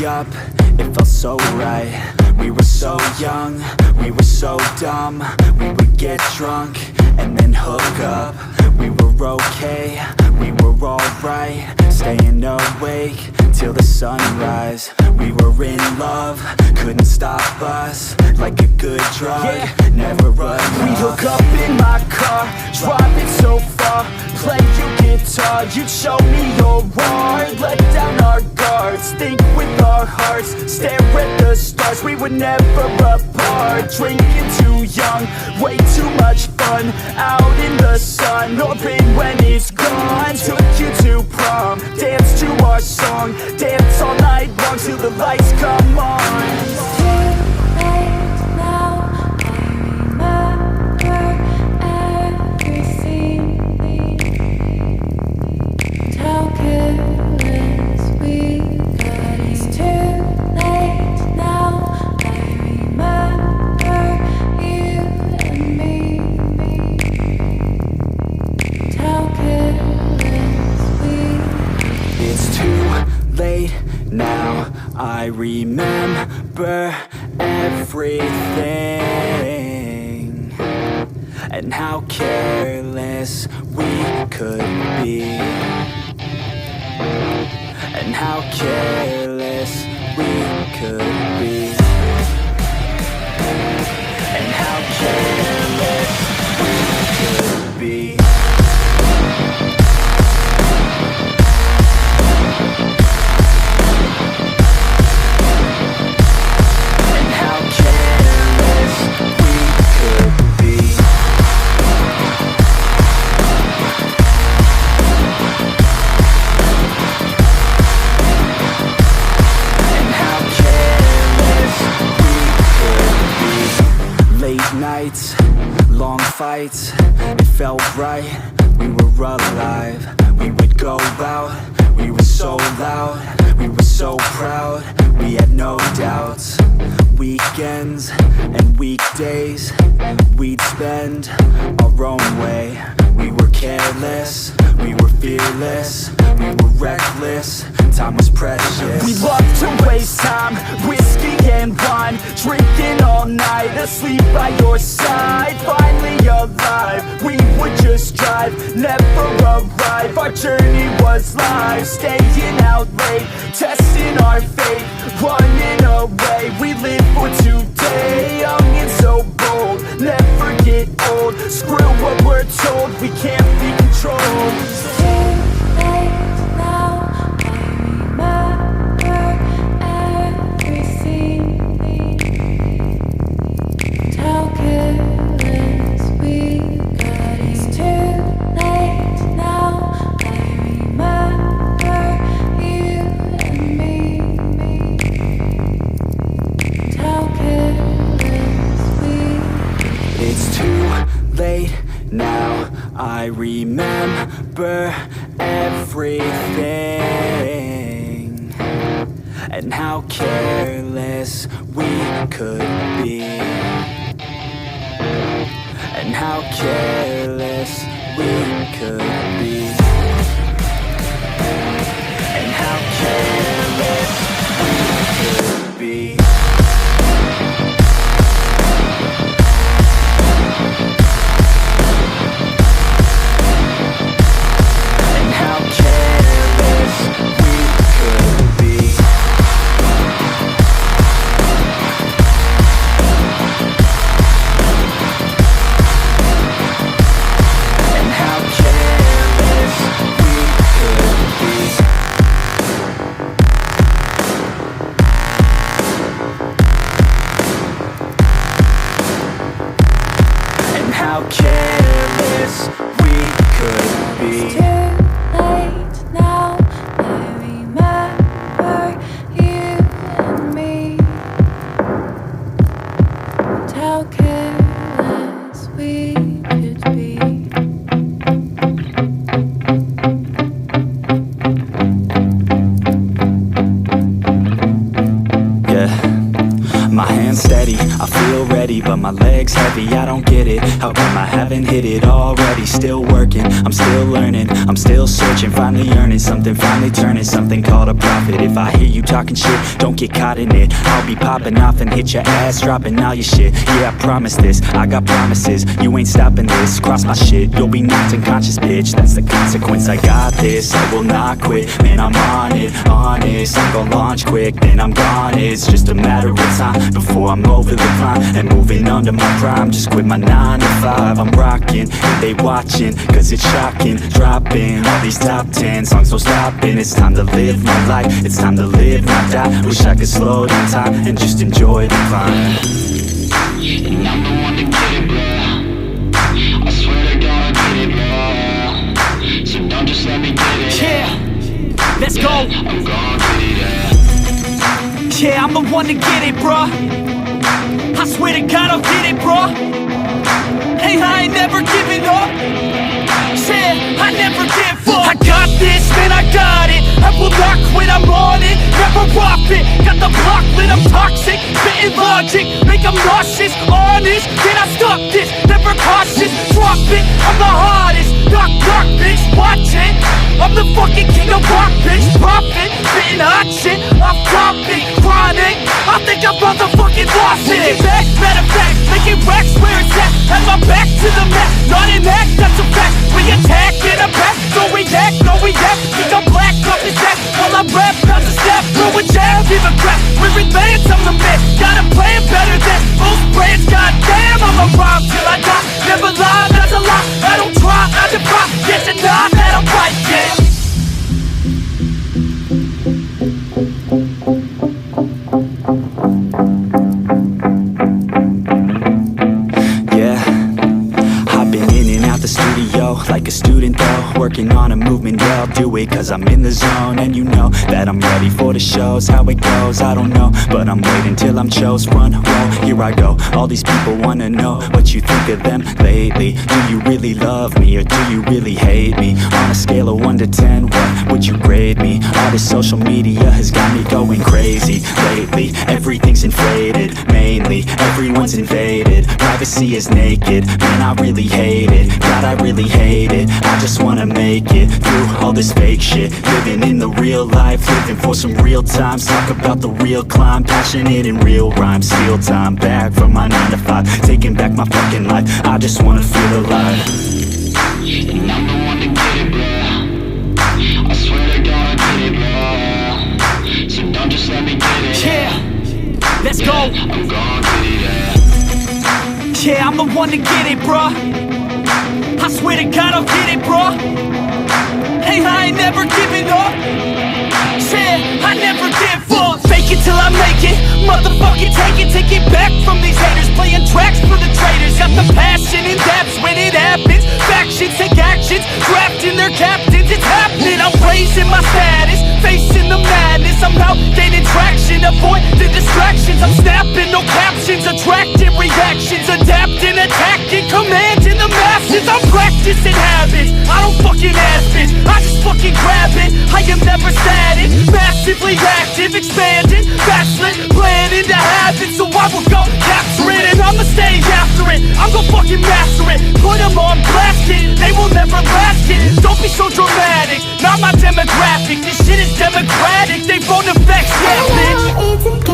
up, it felt so right. We were so young, we were so dumb. We would get drunk and then hook up. We were okay, we were alright, staying awake till the sunrise. We were in love, couldn't stop us, like a good drug, never enough. We'd hook up in my car, driving so far, play you guitar, you'd show me your art, let down our guards, think with our hearts, stare at the stars. We were never apart, drinking too young, way too much fun, out in the sun, or pain when it's gone. Took you to prom, dance to our song, dance all night long till the lights come on. It's too late now, I remember everything. How careless we got. It's too late now, I remember you and me. How careless we. It's too late now, I remember everything. And how careless we could be. And how careless we could be. And how careless we could be. And how careless we could be. And how careless we could be. Late nights, long fights, it felt right, we were alive. We would go out, we were so loud, we were so proud, we had no doubts. Weekends and weekdays, we'd spend our own way. We were careless, we were fearless, we were reckless, time was precious. We loved to waste time, whiskey and wine, drinking all night, asleep by your side. Finally alive, we would just drive, never arrive. Our journey was live, staying out late, testing our fate, running away. We live for today, young and so bold, never get old. Screw what we're told, we can't be controlled. It's too late now, I remember everything. How careless we got. It's too late now, I remember you and me. How careless we. It's too late now, I remember everything. And how careless we could be. And how careless we could be. And how careless we could be. And how careless we could be. And how careless we could be. And how careless we could be. It's too late now, I remember you and me. How careless we could be. Yeah, my hand's steady, I feel ready, but but my leg's heavy, I don't get it. How come I haven't hit it already? Still working, I'm still learning, I'm still searching, finally earning something, finally turning something called a profit. If I hear you talking shit, don't get caught in it. I'll be popping off and hit your ass, dropping all your shit. Yeah, I promise this, I got promises, you ain't stopping this. Cross my shit, you'll be knocked unconscious, bitch. That's the consequence, I got this, I will not quit. Man, I'm on it, honest, I'm gon' launch quick, then I'm gone. It's just a matter of time before I'm over the climb and moving under my prime. Just quit my 9 to 5, I'm rocking, and they watching, cause it's shocking. Dropping all these top 10 songs, no stopping. It's time to live my life, it's time to live, not die. Wish I could slow down time and just enjoy the climb. And I'm the one to get it, bro. I swear to God I get it, bro. So don't just let me get it. Yeah, let's go. I'm gon' get it, Yeah, I'm the one to get it, bro. I swear to God I'll get it, bro. Hey, I ain't never giving up. Yeah, I never give up. I got this, man, I got it. I will not quit, I'm on it. Never off it. Got the block lit, I'm toxic. Spitting logic, make them nauseous. Honest, can I stop this? Never cautious, drop it. I'm the hardest. Knock, knock, bitch, watch it. I'm the fucking king of rock, bitch. Profit, spitting hot shit. Off topic, chronic. I think I motherfucking lost it. Take it back, matter of fact, making racks where it's at. Had my back to the mat, not an act, that's a fact. We attack in a back, no react, no react. Think I'm black, up his back, while I rap, not to step. Throw a jab, give a crap. We're advanced, I'm the man. Gotta play it better than most brands. Goddamn, I'm a rhyme till I die. Never lie, that's a lie. I don't try, I defy. Yes and nah, that I'm right, yeah. Like a student though, working on a movement, yeah, I'll do it cause I'm in the zone. And you know that I'm ready for the shows. How it goes, I don't know, but I'm waiting till I'm chose. Front row, here I go. All these people wanna know what you think of them lately. Do you really love me or do you really hate me? On a scale of 1 to 10, what would you grade me? All this social media has got me going crazy lately. Everything's inflated, mainly everyone's invaded. Privacy is naked, man, I really hate it. God, I really hate it. I just wanna make it through all this fake shit. Living in the real life, living for some real times. Talk about the real climb, passionate in real rhymes. Steal time back from my 9 to 5, taking back my fucking life. I just wanna feel alive. And I'm the one to get it, bro. I swear to God I get it, bro. So don't just let me get it. Yeah, let's go. I'm gon' get it, yeah, I'm the one to get it, bro. I swear to God I'll get it, bro. Hey, I ain't never giving up. Yeah, I never give up. Fake it till I make it. Motherfucking take it back from these haters. Playing tracks for the traitors. Got the passion in depths when it happens. Factions take actions, drafting their captains. It's happening, I'm raising my status. Facing the madness, I'm out gaining traction. Avoid the distractions, I'm snapping, no captions. Attracting reactions, adapting, attacking, commanding the masses. I'm practicing habits, I don't fucking ask bitch. I just fucking grab it, I am never static. Massively active, expanding, backslid, planning to have it. So I will go capture it, and I'ma stay after it. I'm gon' fucking master it, put them on blast it. They will never last it, don't be so dramatic. Not my demographic, this shit is democratic. They won't affect, yeah bitch.